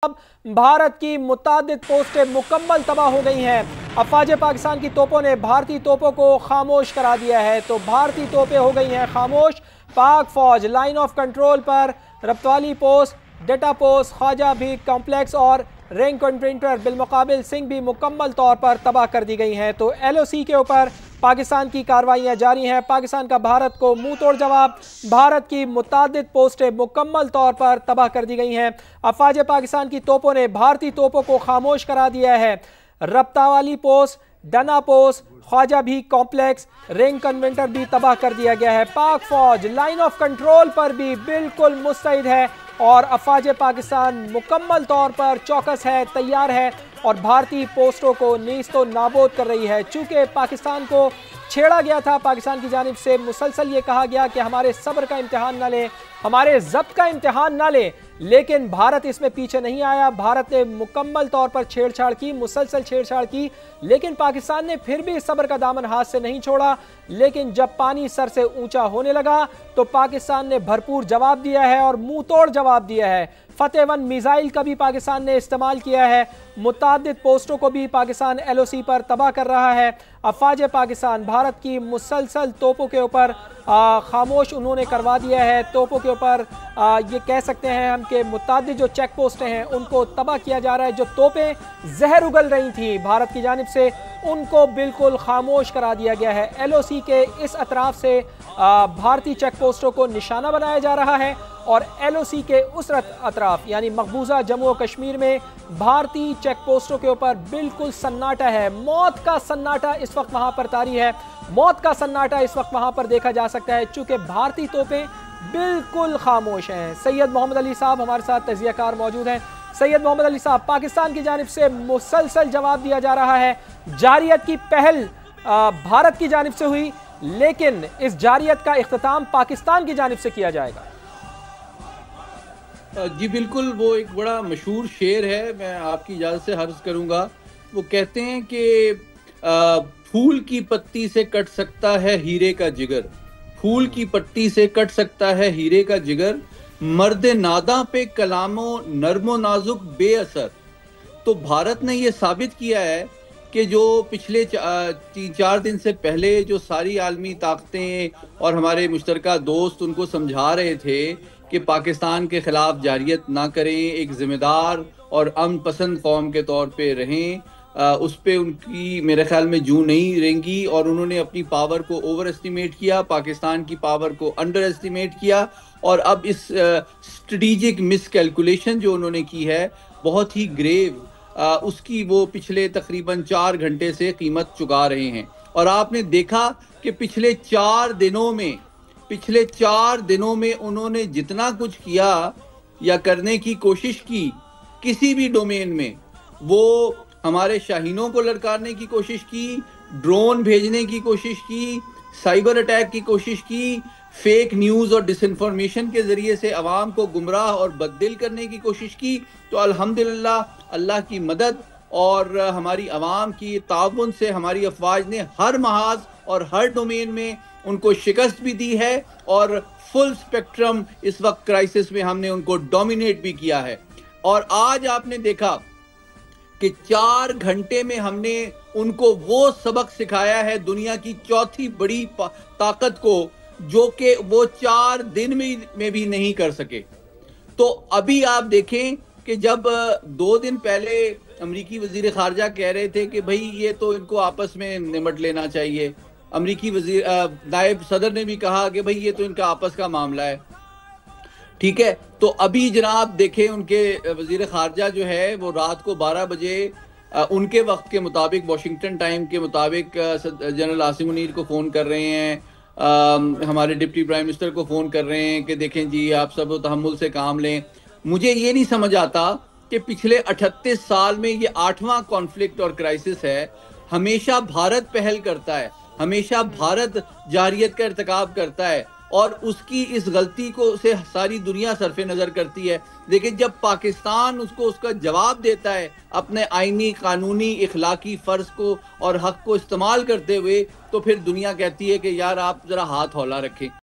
अब भारत की मुतादिद पोस्टें मुकम्मल तबाह हो गई हैं। अफवाज पाकिस्तान की तोपों ने भारतीय तोपों को खामोश करा दिया है। तो भारतीय तोपें हो गई हैं खामोश। पाक फौज लाइन ऑफ कंट्रोल पर रप्तवाली पोस्ट, डेटा पोस्ट, ख्वाजा भीख कॉम्प्लेक्स और रैंक कॉन्वेंटर बिलमुकाबिल सिंह भी मुकम्मल तौर पर तबाह कर दी गई हैं। तो LOC के ऊपर पाकिस्तान की कार्रवाइयाँ जारी हैं। पाकिस्तान का भारत को मुंह तोड़ जवाब। भारत की मुतादिद पोस्टें मुकम्मल तौर पर तबाह कर दी गई हैं। अफवाज पाकिस्तान की तोपों ने भारतीय तोपों को खामोश करा दिया है। रप्तावाली पोस्ट, डना पोस्ट, ख्वाजा भी कॉम्प्लेक्स, रिंग कन्वेंटर भी तबाह कर दिया गया है। पाक फौज लाइन ऑफ कंट्रोल पर भी बिल्कुल मुस्तैद है और अफवाज पाकिस्तान मुकम्मल तौर पर चौकस है, तैयार है और भारतीय पोस्टों को नीस्तो नाबूद कर रही है। चूंकि पाकिस्तान को छेड़ा गया था, पाकिस्तान की जानिब से मुसलसल ये कहा गया कि हमारे सब्र का इम्तिहान ना लें, हमारे ज़ब्त का इम्तिहान ना लें, लेकिन भारत इसमें पीछे नहीं आया। भारत ने मुकम्मल तौर पर छेड़छाड़ की, मुसलसल छेड़छाड़ की, लेकिन पाकिस्तान ने फिर भी सब्र का दामन हाथ से नहीं छोड़ा। लेकिन जब पानी सर से ऊंचा होने लगा तो पाकिस्तान ने भरपूर जवाब दिया है और मुंह तोड़ जवाब दिया है। फतेह-1 मिसाइल का भी पाकिस्तान ने इस्तेमाल किया है। मुतादिद पोस्टों को भी पाकिस्तान LOC पर तबाह कर रहा है। अफवाज पाकिस्तान भारत की मुसलसल तोपों के ऊपर खामोश उन्होंने करवा दिया है। तोपों के ऊपर ये कह सकते हैं हम कि मुतादिद जो चेक पोस्टें हैं उनको तबाह किया जा रहा है। जो तोपें जहर उगल रही थी भारत की जानिब से, उनको बिल्कुल खामोश करा दिया गया है। LOC के इस अतराफ से भारतीय चेक पोस्टों को निशाना बनाया जा रहा है और LOC के उस अतराफ यानी मकबूजा जम्मू और कश्मीर में भारतीय चेक पोस्टों के ऊपर बिल्कुल सन्नाटा है। मौत का सन्नाटा इस वक्त वहां पर तारी है। मौत का सन्नाटा इस वक्त वहां पर देखा जा सकता है चूंकि भारतीय तोपें बिल्कुल खामोश हैं। सैयद मोहम्मद अली साहब हमारे साथ तजियाकार मौजूद हैं। सैयद मोहम्मद अली साहब, पाकिस्तान की जानिब से मुसलसल जवाब दिया जा रहा है। जारियत की पहल भारत की जानिब से हुई, लेकिन इस जारियत का इख्तिताम पाकिस्तान की जानिब से किया जाएगा। जी बिल्कुल, वो एक बड़ा मशहूर शेर है, मैं आपकी इजाज़त से अर्ज करूंगा। वो कहते हैं कि फूल की पत्ती से कट सकता है हीरे का जिगर, फूल की पत्ती से कट सकता है हीरे का जिगर, मर्द नादा पे कलामो नर्मो नाजुक बेअसर। तो भारत ने ये साबित किया है कि जो पिछले 3-4 दिन से पहले जो सारी आलमी ताकतें और हमारे मुश्तरका दोस्त उनको समझा रहे थे कि पाकिस्तान के खिलाफ जारियत ना करें, एक जिम्मेदार और अमन पसंद कौम के तौर पे रहें, उस पर उनकी मेरे ख्याल में जूं नहीं रेंगी और उन्होंने अपनी पावर को ओवर एस्टिमेट किया, पाकिस्तान की पावर को अंडर एस्टिमेट किया और अब इस स्ट्रेटेजिक मिस कैलकुलेशन जो उन्होंने की है बहुत ही ग्रेव, उसकी वो पिछले तकरीबन 4 घंटे से कीमत चुका रहे हैं। और आपने देखा कि पिछले 4 दिनों में उन्होंने जितना कुछ किया या करने की कोशिश की किसी भी डोमेन में, वो हमारे शाहीनों को ललकारने की कोशिश की, ड्रोन भेजने की कोशिश की, साइबर अटैक की कोशिश की, फेक न्यूज़ और डिसइंफॉर्मेशन के ज़रिए से अवाम को गुमराह और बददिल करने की कोशिश की। तो अल्हम्दुलिल्लाह अल्लाह की मदद और हमारी अवाम की ताउन से हमारी अफवाज ने हर महाज और हर डोमेन में उनको शिकस्त भी दी है और फुल स्पेक्ट्रम इस वक्त क्राइसिस में हमने उनको डोमिनेट भी किया है। और आज आपने देखा कि 4 घंटे में हमने उनको वो सबक सिखाया है दुनिया की चौथी बड़ी ताकत को, जो कि वो 4 दिन में भी नहीं कर सके। तो अभी आप देखें कि जब 2 दिन पहले अमरीकी वजीर खारजा कह रहे थे कि भाई ये तो इनको आपस में निमट लेना चाहिए, अमरीकी नायब सदर ने भी कहा कि भाई ये तो इनका आपस का मामला है, ठीक है। तो अभी जनाब देखें उनके वजीर खारजा जो है वो रात को 12 बजे उनके वक्त के मुताबिक, वाशिंगटन टाइम के मुताबिक, जनरल आसिम मुनीर को फ़ोन कर रहे हैं, हमारे डिप्टी प्राइम मिनिस्टर को फ़ोन कर रहे हैं कि देखें जी आप सब तहम्मुल से काम लें। मुझे ये नहीं समझ आता कि पिछले 38 साल में ये 8वां कॉन्फ्लिक्ट और क्राइसिस है। हमेशा भारत पहल करता है, हमेशा भारत जारियत का इर्तिकाब करता है और उसकी इस गलती को से सारी दुनिया सरफे नज़र करती है। लेकिन जब पाकिस्तान उसका जवाब देता है अपने आईनी, कानूनी, इखलाकी फ़र्ज को और हक़ को इस्तेमाल करते हुए, तो फिर दुनिया कहती है कि यार आप ज़रा हाथ हौला रखें।